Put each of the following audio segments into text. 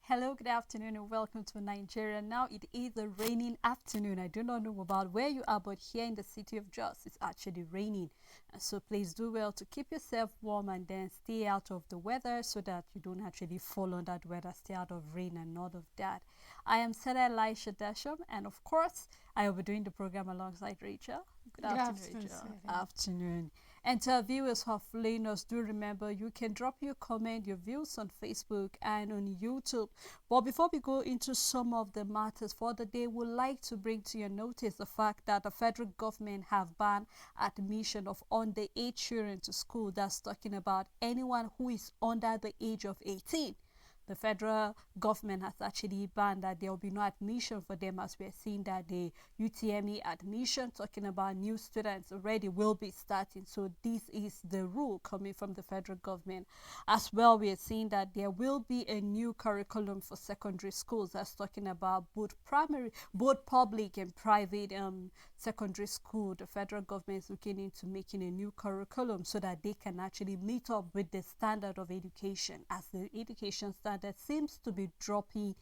Hello, good afternoon, and welcome to Nigeria. Now it is a raining afternoon. I do not know about where you are, but here in the city of Jos, it's actually raining. And so please do well to keep yourself warm and then stay out of the weather so that you don't actually fall under the weather. Stay out of rain and all of that. I am Sarah Elisha Dasham, and of course, I will be doing the program alongside Rachel. Good Good afternoon, afternoon, Rachel. Sarah. Afternoon. And to our viewers who are following us, do remember you can drop your comment, your views on Facebook and on YouTube. But before we go into some of the matters for the day, we'd like to bring to your notice the fact that the federal government have banned admission of underage children to school. That's talking about anyone who is under the age of 18. The federal government has actually banned that there will be no admission for them, as we're seeing that the UTME admission, talking about new students already, will be starting. So this is the rule coming from the federal government. As well, we are seeing that there will be a new curriculum for secondary schools. That's talking about both public and private secondary school. The federal government is looking into making a new curriculum so that they can actually meet up with the standard of education, as the education standard seems to be dropping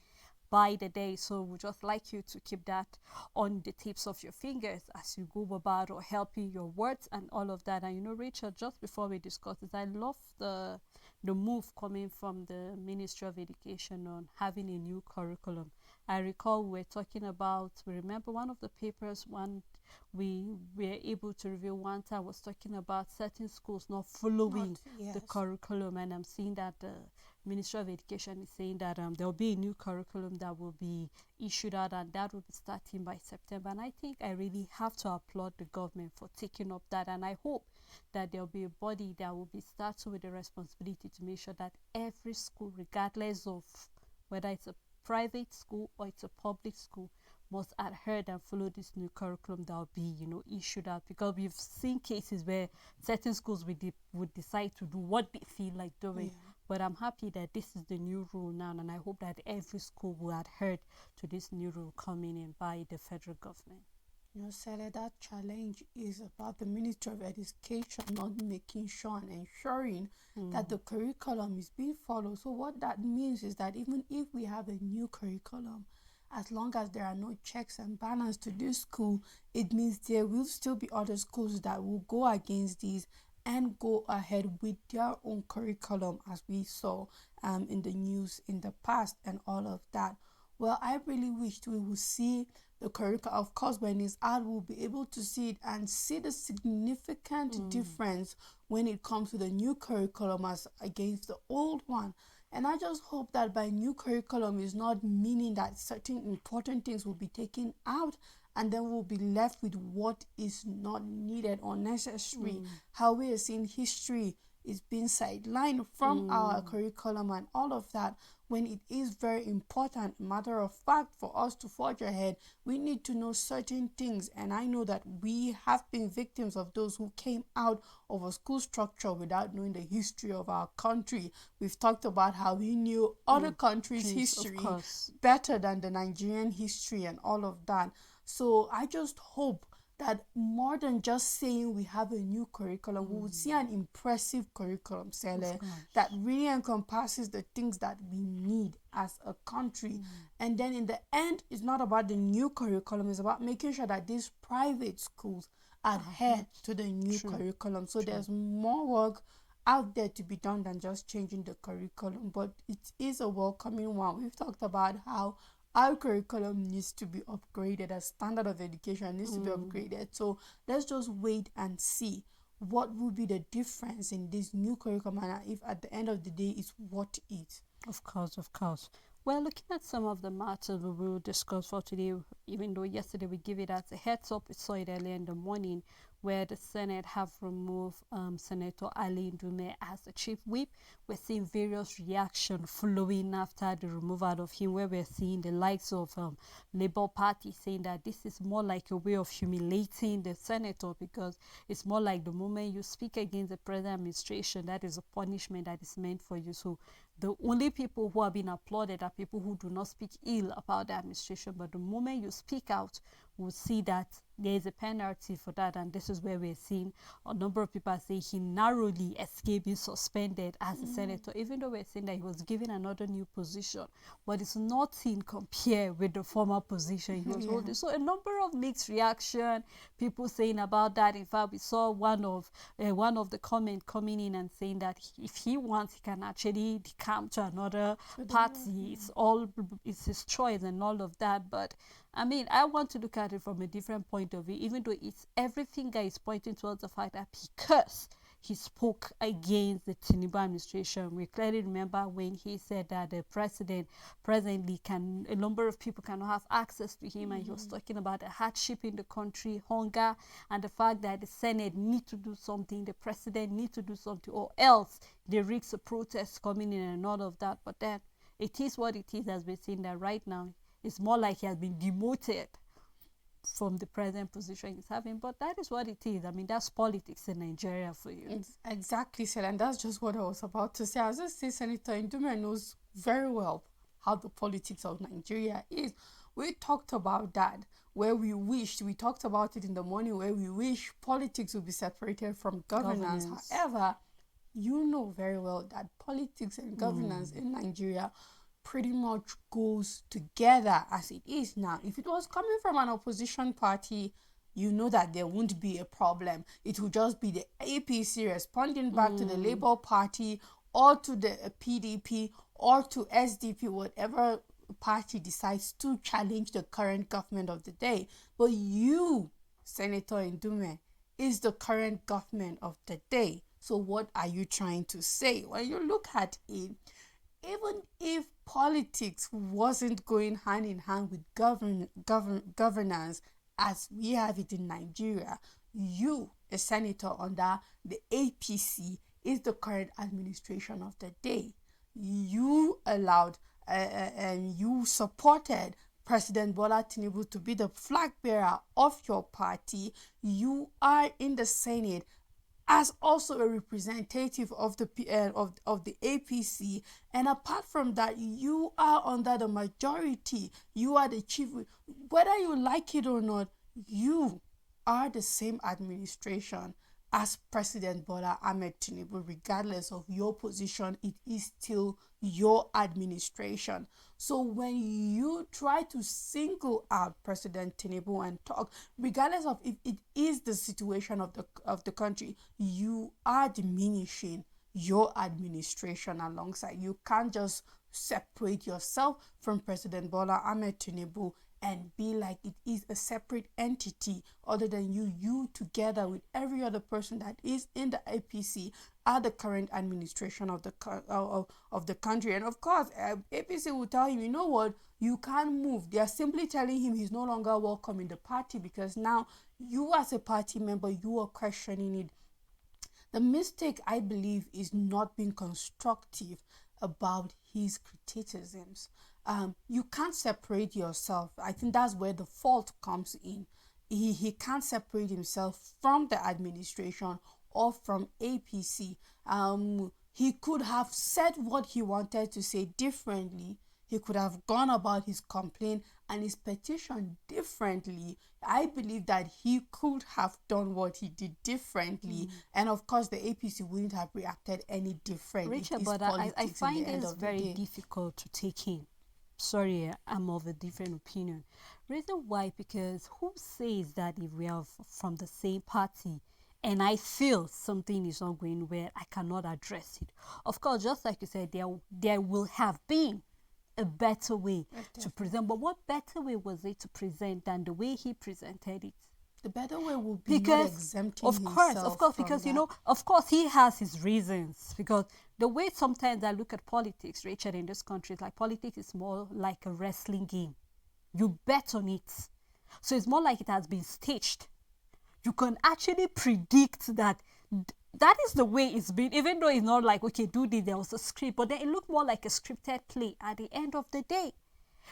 by the day. So we just like you to keep that on the tips of your fingers as you go about or helping your words and all of that. And you know, Rachel, just before we discuss this, I love the move coming from the Ministry of Education on having a new curriculum. I recall we were talking about, we remember one of the papers one we were able to review one time was talking about certain schools not following the Yes. curriculum, and I'm seeing that the Ministry of Education is saying that there will be a new curriculum that will be issued out, and that will be starting by September. And I think I really have to applaud the government for taking up that, and I hope that there will be a body that will be starting with the responsibility to make sure that every school, regardless of whether it's a private school or it's a public school, must adhere and follow this new curriculum that will be, issued out, because we've seen cases where certain schools would decide to do what they feel like doing. Yeah. But I'm happy that this is the new rule now, and I hope that every school will adhere to this new rule coming in by the federal government. Sarah, that challenge is about the Ministry of Education not making sure and ensuring that the curriculum is being followed. So what that means is that even if we have a new curriculum, as long as there are no checks and balance to this school, it means there will still be other schools that will go against these and go ahead with their own curriculum, as we saw in the news in the past and all of that. Well, I really wished we would see the curriculum. Of course, when it's out, we'll be able to see it and see the significant difference when it comes to the new curriculum as against the old one. And I just hope that by new curriculum is not meaning that certain important things will be taken out and then we'll be left with what is not needed or necessary. How we are seeing history is being sidelined from our curriculum and all of that, when it is very important. Matter of fact, for us to forge ahead, we need to know certain things. And I know that we have been victims of those who came out of a school structure without knowing the history of our country. We've talked about how we knew other countries' Please, of history course. better than the Nigerian history and all of that. So I just hope that more than just saying we have a new curriculum, we would see an impressive curriculum, Sele, that really encompasses the things that we need as a country. And then in the end, it's not about the new curriculum, it's about making sure that these private schools adhere to the new curriculum. So there's more work out there to be done than just changing the curriculum, but it is a welcoming one. We've talked about how our curriculum needs to be upgraded, a standard of education needs to be upgraded. So let's just wait and see what will be the difference in this new curriculum, and if at the end of the day it's what it is. Of course, of course. Well, looking at some of the matters we will discuss for today, even though yesterday we gave it as a heads up, we saw it earlier in the morning where the Senate have removed Senator Ali Ndume as the chief whip. We're seeing various reactions following after the removal of him, where we're seeing the likes of Labour Party saying that this is more like a way of humiliating the senator, because it's more like the moment you speak against the present administration, that is a punishment that is meant for you. So the only people who are being applauded are people who do not speak ill about the administration, but the moment you speak out we'll see that there is a penalty for that, and this is where we're seeing a number of people say he narrowly escaped being suspended as a senator, even though we're saying that he was given another new position, but it's nothing compared with the former position he was holding. So a number of mixed reaction, people saying about that. In fact, we saw one of the comment coming in and saying that if he wants, he can actually decamp to another party. It's his choice and all of that. But I mean, I want to look at it from a different point of view, even though it's everything that is pointing towards the fact that because he spoke against the Tinubu administration. We clearly remember when he said that the president presently a number of people cannot have access to him, and he was talking about the hardship in the country, hunger, and the fact that the Senate need to do something, the president need to do something, or else there risks a protest coming in and all of that. But then it is what it is, as we're seeing that right now. It's more like he has been demoted from the present position he's having, but that is what it is. I mean, that's politics in Nigeria for you. Exactly, Sel, and that's just what I was about to say. As I say, Senator Ndume knows very well how the politics of Nigeria is. We talked about that, where we talked about it in the morning, where we wish politics would be separated from governance. However, you know very well that politics and governance in Nigeria pretty much goes together as it is now. If it was coming from an opposition party, you know that there won't be a problem. It will just be the APC responding back to the Labour Party or to the PDP or to SDP, whatever party decides to challenge the current government of the day. But you, Senator Ndume, is the current government of the day. So what are you trying to say? When you look at it, even if politics wasn't going hand in hand with governance as we have it in Nigeria, you, a senator under the APC, is the current administration of the day. You allowed and you supported President Bola Tinubu to be the flag bearer of your party. You are in the Senate as also a representative of the APC, and apart from that, you are under the majority. You are the chief. Whether you like it or not, you are the same administration as President Bola Ahmed Tinubu. Regardless of your position, it is still your administration. So when you try to single out President Tinubu and talk, regardless of if it is the situation of the country, you are diminishing your administration alongside. You can't just separate yourself from President Bola Ahmed Tinubu and be like it is a separate entity other than you together with every other person that is in the APC are the current administration of the country. And of course, APC will tell him, you know what, you can't move. They are simply telling him he's no longer welcome in the party because now you as a party member, you are questioning it. The mistake, I believe, is not being constructive about his criticisms. You can't separate yourself. I think that's where the fault comes in. He can't separate himself from the administration or from APC. He could have said what he wanted to say differently. He could have gone about his complaint and his petition differently. I believe that he could have done what he did differently. And of course, the APC wouldn't have reacted any differently. Richard, but I find this very difficult to take in. Sorry, I'm of a different opinion. Reason why? Because who says that if we are from the same party and I feel something is not going well, I cannot address it? Of course, just like you said, there will have been a better way to present. But what better way was it to present than the way he presented it? The better way would be not exempting himself. Of course, because, you know, of course, he has his reasons. Because the way sometimes I look at politics, Richard, in this country, is like politics is more like a wrestling game. You bet on it. So it's more like it has been staged. You can actually predict that that is the way it's been, even though it's not like, okay, do this, there was a script, but then it looked more like a scripted play at the end of the day.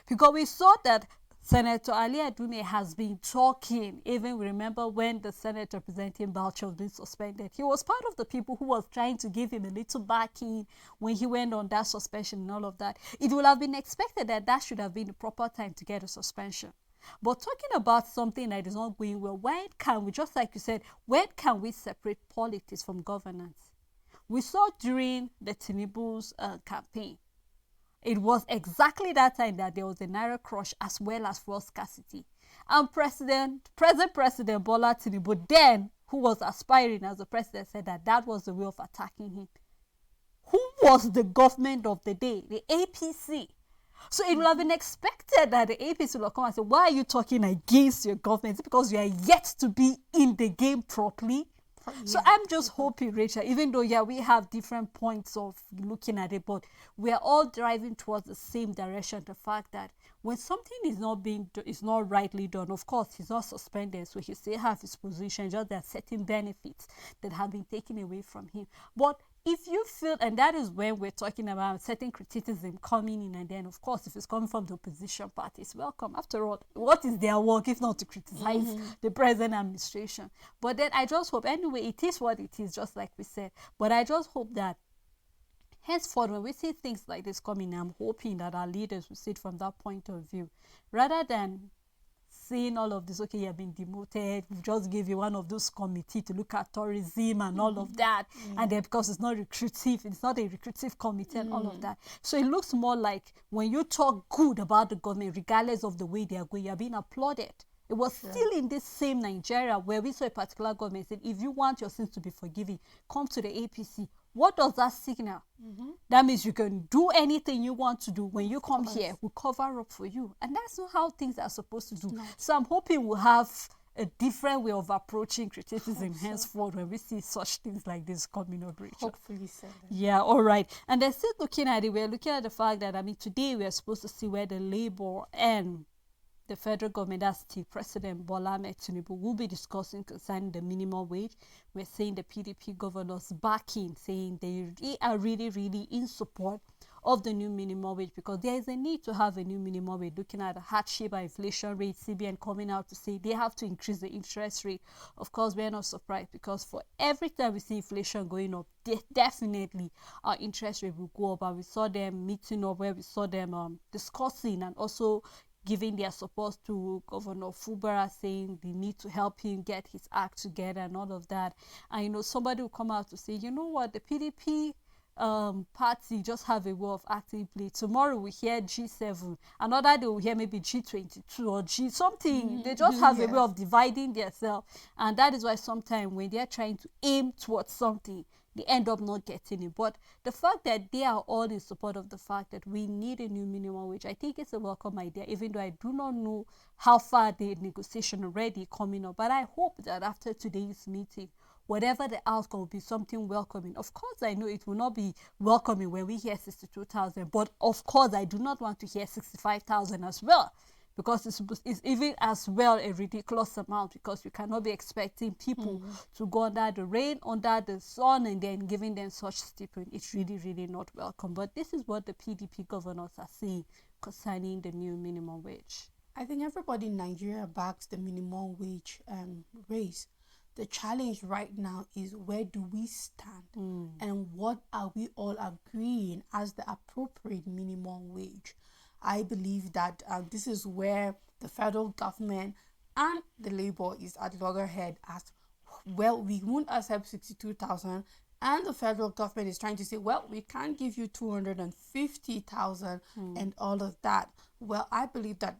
Because we saw that Senator Ali Adume has been talking, even we remember when the Senate representing Bauchi was being suspended. He was part of the people who was trying to give him a little backing when he went on that suspension and all of that. It would have been expected that that should have been the proper time to get a suspension. But talking about something that is not going well, where can we, just like you said, where can we separate politics from governance? We saw during the Tinubu's campaign, it was exactly that time that there was a Naira crush as well as fuel scarcity. And present President Bola Tinubu then, who was aspiring as a president, said that that was the way of attacking him. Who was the government of the day? The APC. So it would have been expected that the APC will come and say, why are you talking against your government? Is it because you are yet to be in the game properly? So I'm just hoping, Rachel, even though, yeah, we have different points of looking at it, but we are all driving towards the same direction. The fact that when something is not rightly done, of course, he's not suspended, so he still have his position, just there are certain benefits that have been taken away from him. But if you feel, and that is when we're talking about certain criticism coming in, and then of course if it's coming from the opposition party, it's welcome. After all, what is their work if not to criticize the present administration? But then I just hope, anyway, it is what it is, just like we said, but I just hope that henceforth when we see things like this coming, I'm hoping that our leaders will see it from that point of view, rather than seeing all of this. Okay, you have been demoted, we just give you one of those committee to look at tourism and all of that, and then because it's not a recruitive committee and all of that, so it looks more like when you talk good about the government, regardless of the way they are going, you're being applauded. It was still in this same Nigeria where we saw a particular government said, if you want your sins to be forgiven, come to the APC. What does that signal? That means you can do anything you want to do. When you come here, we'll cover up for you. And that's not how things are supposed to do. So I'm hoping we'll have a different way of approaching criticism henceforth when we see such things like this coming up, Rachel. Hopefully so. Yeah, all right. And then still looking at it, we're looking at the fact that, I mean, today we're supposed to see where the Labour and the federal government, that's the President Bola Ahmed Tinubu, will be discussing concerning the minimum wage. We're seeing the PDP governors backing, saying they are really, really in support of the new minimum wage, because there is a need to have a new minimum wage. Looking at the hardship and inflation rate, CBN coming out to say they have to increase the interest rate. Of course, we're not surprised, because for every time we see inflation going up, definitely our interest rate will go up. And we saw them meeting up where we saw them discussing and also giving their support to Governor Fubara, saying they need to help him get his act together and all of that. And, you know, somebody will come out to say, you know what, the PDP party just have a way of acting play. Tomorrow we hear G7, another day we hear maybe G22 or G something. They just have a way of dividing themselves, and that is why sometimes when they are trying to aim towards something, they end up not getting it. But the fact that they are all in support of the fact that we need a new minimum wage, I think it's a welcome idea, even though I do not know how far the negotiation already coming up. But I hope that after today's meeting, whatever the outcome will be, something welcoming. Of course, I know it will not be welcoming when we hear 62,000, but of course, I do not want to hear 65,000 as well, because it's even as well a ridiculous amount, because you cannot be expecting people to go under the rain, under the sun, and then giving them such stipend. It's really, really not welcome. But this is what the PDP governors are saying concerning the new minimum wage. I think everybody in Nigeria backs the minimum wage raise. The challenge right now is, where do we stand and what are we all agreeing as the appropriate minimum wage? I believe that this is where the federal government and the Labour is at loggerhead as well. We won't accept 62,000, and the federal government is trying to say, well, we can't give you 250,000 and all of that. Well, I believe that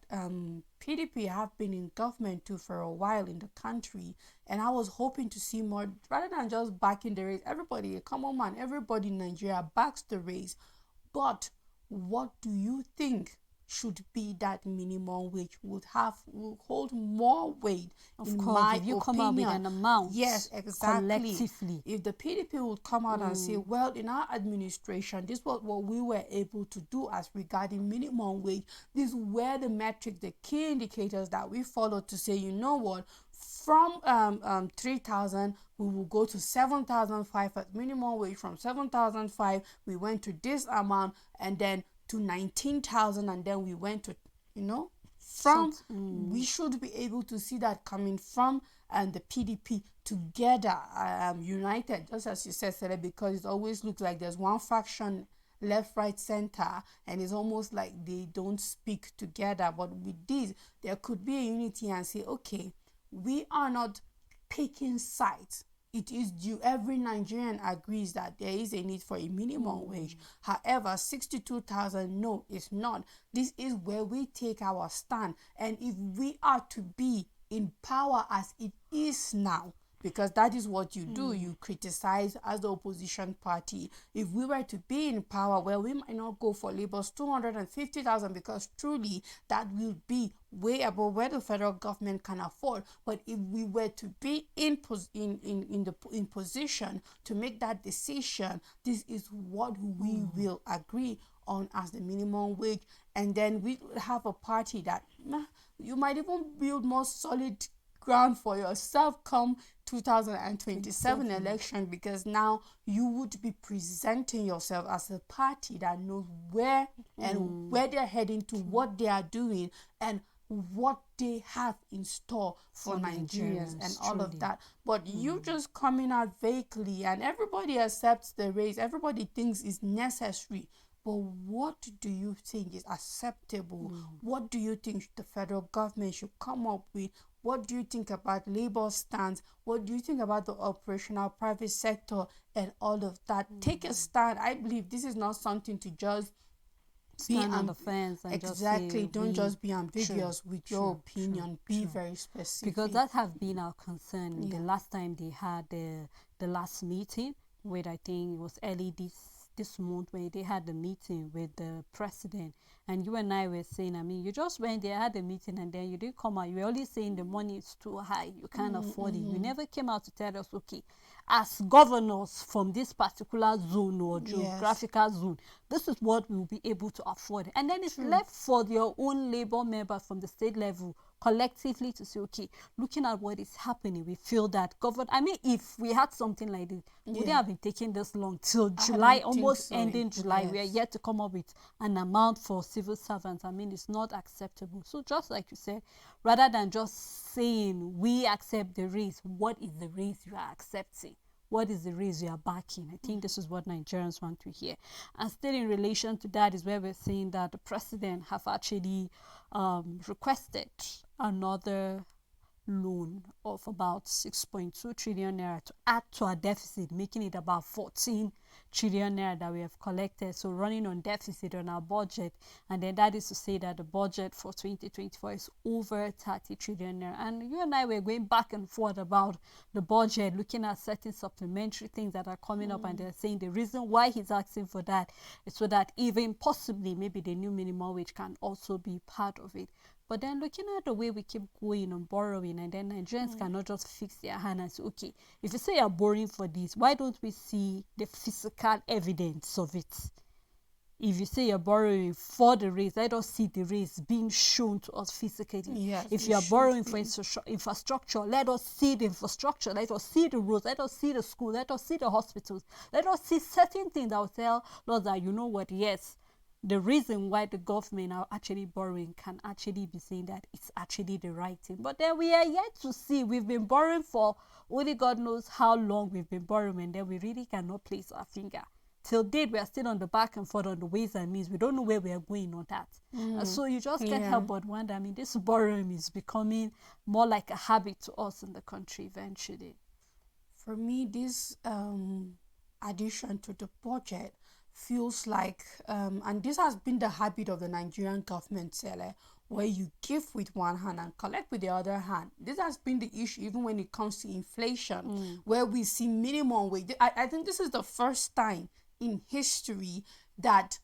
PDP have been in government too for a while in the country, and I was hoping to see more, rather than just backing the raise. Everybody, come on man, everybody in Nigeria backs the raise. But what do you think should be that minimum wage? Will hold more weight, of course, if you come out with an amount. Yes, exactly. Collectively, if the PDP would come out and say, well, in our administration, this was what we were able to do as regarding minimum wage. These were the metrics, the key indicators that we followed to say, you know what, from 3,000 we will go to 7,500 at minimum wage. From 7,500 we went to this amount, and then to 19,000, and then we went to, you know, from we should be able to see that coming from the PDP together, united, just as you said, Sele, because it always looks like there's one faction left, right, center, and it's almost like they don't speak together. But with this, there could be a unity and say, okay, we are not picking sides. It is due. Every Nigerian agrees that there is a need for a minimum wage. However, 62,000, no, it's not. This is where we take our stand. And if we are to be in power as it is now, because that is what you do, you criticize as the opposition party. If we were to be in power, well, we might not go for Labour's 250,000 because truly that will be way above where the federal government can afford. But if we were to be in position to make that decision, this is what we will agree on as the minimum wage. And then we have a party that you might even build more solid ground for yourself come 2027 election, because now you would be presenting yourself as a party that knows where and where they're heading to, what they are doing, and what they have in store for Nigerians and all of that. But you just coming out vaguely, and everybody accepts the raise, everybody thinks it's necessary. But what do you think is acceptable? What do you think the federal government should come up with? What do you think about Labour's stance? What do you think about the operational private sector and all of that? Take a stand. I believe this is not something to just stand on the fence and exactly. Just don't just be ambiguous with your opinion. Be very specific. Because that has been our concern. The last time they had the last meeting, where I think it was early this month, where they had the meeting with the president, and you and I were saying, I mean, you just went there, had a meeting, and then you didn't come out. You were only saying the money is too high, you can't afford it. You never came out to tell us, okay, as governors from this particular zone or geographical zone, this is what we'll be able to afford. And then it's left for your own labor members from the state level collectively to say, okay, looking at what is happening, we feel that I mean, if we had something like this, wouldn't have been taking this long till July, almost ending July. We are yet to come up with an amount for civil servants. I mean, it's not acceptable. So just like you said, rather than just saying we accept the raise, what is the raise you are accepting? What is the raise you are backing? I think this is what Nigerians want to hear. And still in relation to that is where we're saying that the president have actually requested another loan of about 6.2 trillion naira to add to our deficit, making it about 14 trillion naira that we have collected. So running on deficit on our budget, and then that is to say that the budget for 2024 is over 30 trillion naira. And you and I were going back and forth about the budget, looking at certain supplementary things that are coming up, and they're saying the reason why he's asking for that is so that even possibly maybe the new minimum wage can also be part of it. But then looking at the way we keep going on borrowing, and then Nigerians cannot just fix their hand and say, okay, if you say you're borrowing for this, why don't we see the physical evidence of it? If you say you're borrowing for the raise, let us see the raise being shown to us physically. Yes, if you are borrowing for infrastructure, let us see the infrastructure, let us see the roads, let us see the school, let us see the hospitals, let us see certain things that will tell us that, you know what, yes, the reason why the government are actually borrowing can actually be saying that it's actually the right thing. But then we are yet to see. We've been borrowing for only God knows how long we've been borrowing, and then we really cannot place our finger. Till date, we are still on the back and forth on the ways and means. We don't know where we are going on that. So you just can't help but wonder. I mean, this borrowing is becoming more like a habit to us in the country eventually. For me, this addition to the budget feels like, and this has been the habit of the Nigerian government, where you give with one hand and collect with the other hand. This has been the issue even when it comes to inflation, where we see minimum wage. I think this is the first time in history that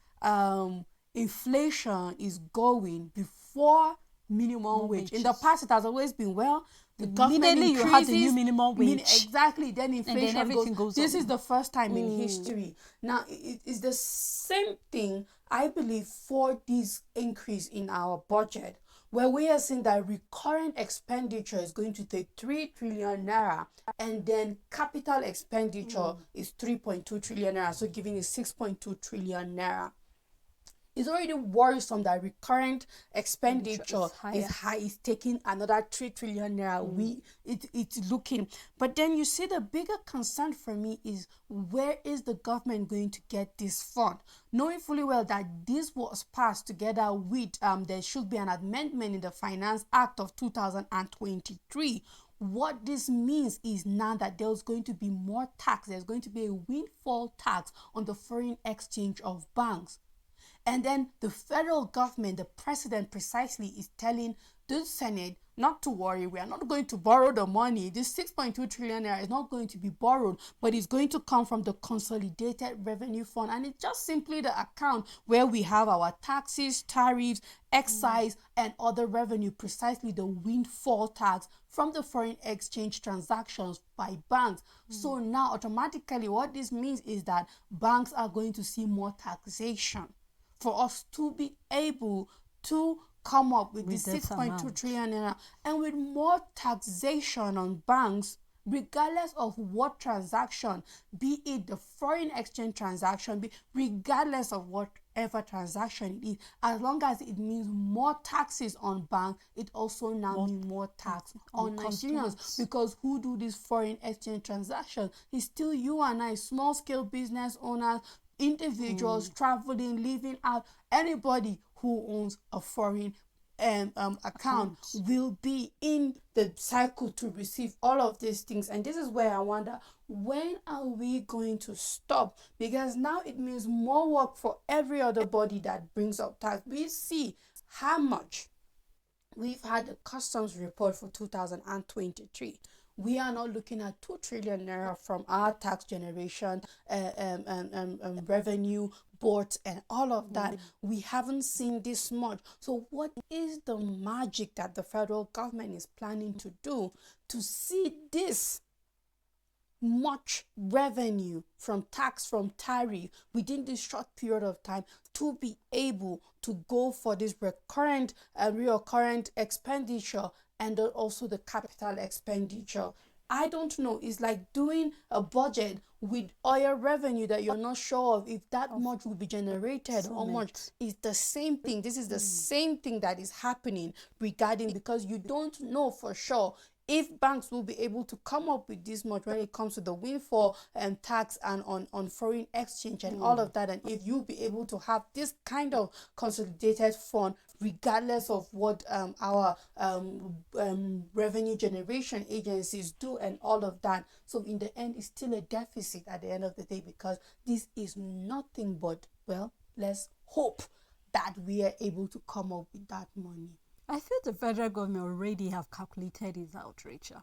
inflation is going before minimum wage. In the past, it has always been, well, the government increases, you have the new minimum wage. Exactly, then inflation and then everything goes This up. is the first time in history. Now, it is the same thing, I believe, for this increase in our budget, where we are seeing that recurrent expenditure is going to take 3 trillion naira, and then capital expenditure is 3.2 trillion naira, so giving it 6.2 trillion naira. It's already worrisome that recurrent expenditure is higher. high, is taking another 3 trillion naira. It's looking. But then you see, the bigger concern for me is, where is the government going to get this fund? Knowing fully well that this was passed together with there should be an amendment in the Finance Act of 2023. What this means is now that there's going to be more tax. There's going to be a windfall tax on the foreign exchange of banks. And then the federal government, the president precisely, is telling the Senate not to worry. We are not going to borrow the money. This 6.2 trillion naira is not going to be borrowed, but it's going to come from the Consolidated Revenue Fund. And it's just simply the account where we have our taxes, tariffs, excise, and other revenue, precisely the windfall tax from the foreign exchange transactions by banks. So now automatically what this means is that banks are going to see more taxation for us to be able to come up with the 6.2 trillion naira. And with more taxation on banks, regardless of what transaction, be it the foreign exchange transaction, regardless of whatever transaction it is, as long as it means more taxes on banks, it also now means more tax on Nigerians. Because who do these foreign exchange transactions? It's still you and I, small scale business owners, individuals traveling, living out. Anybody who owns a foreign account will be in the cycle to receive all of these things. And this is where I wonder, when are we going to stop? Because now it means more work for every other body that brings up tax. We see how much we've had the customs report for 2023. We are not looking at 2 trillion naira from our tax generation, revenue boards, and all of that. We haven't seen this much. So what is the magic that the federal government is planning to do to see this much revenue from tax, from tariff, within this short period of time, to be able to go for this recurrent expenditure, and also the capital expenditure? I don't know. It's like doing a budget with oil revenue that you're not sure of if that much will be generated or much. It's the same thing. This is the same thing that is happening regarding, because you don't know for sure if banks will be able to come up with this much when it comes to the windfall and tax and on foreign exchange and all of that, and if you'll be able to have this kind of consolidated fund regardless of what our revenue generation agencies do and all of that. So in the end, it's still a deficit at the end of the day, because this is nothing but, well, let's hope that we are able to come up with that money. I feel the federal government already have calculated this out, Rachel.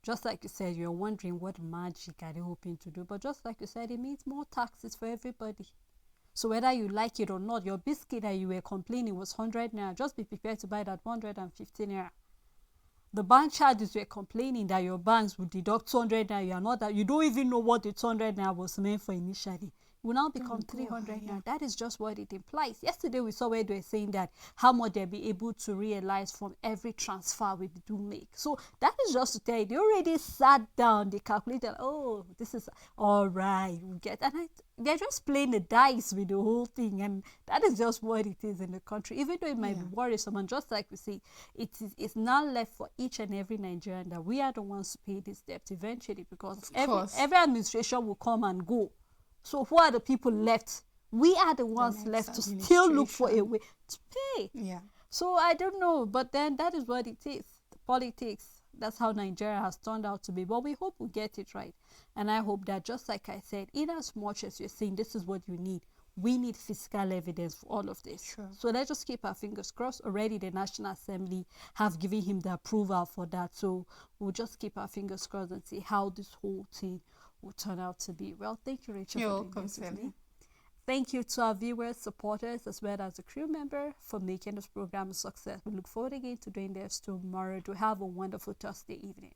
Just like you said, you're wondering what magic are they hoping to do. But just like you said, it means more taxes for everybody. So whether you like it or not, your biscuit that you were complaining was 100 naira. Just be prepared to buy that 150 naira. The bank charges were complaining that your banks would deduct 200 naira. You are not that. You don't even know what the 200 naira was meant for initially. Will now become 300 now. That is just what it implies. Yesterday we saw where they were saying that how much they'll be able to realize from every transfer we do make. So that is just to tell you, they already sat down, they calculated, oh, this is all right, we get, and they're just playing the dice with the whole thing, and that is just what it is in the country. Even though it might be worrisome, and just like we say, it's now left for each and every Nigerian that we are the ones to pay this debt eventually, because every administration will come and go. So who are the people left? We are the ones left to still look for a way to pay. Yeah. So I don't know, but then that is what it is. The politics. That's how Nigeria has turned out to be. But we hope we get it right. And I hope that, just like I said, in as much as you're saying this is what you need, we need physical evidence for all of this. Sure. So let's just keep our fingers crossed. Already the National Assembly have given him the approval for that. So we'll just keep our fingers crossed and see how this whole thing will turn out to be. Well, thank you, Rachel, for being here with me. Thank you to our viewers, supporters, as well as the crew member for making this program a success. We look forward again to doing this tomorrow. To have a wonderful Thursday evening.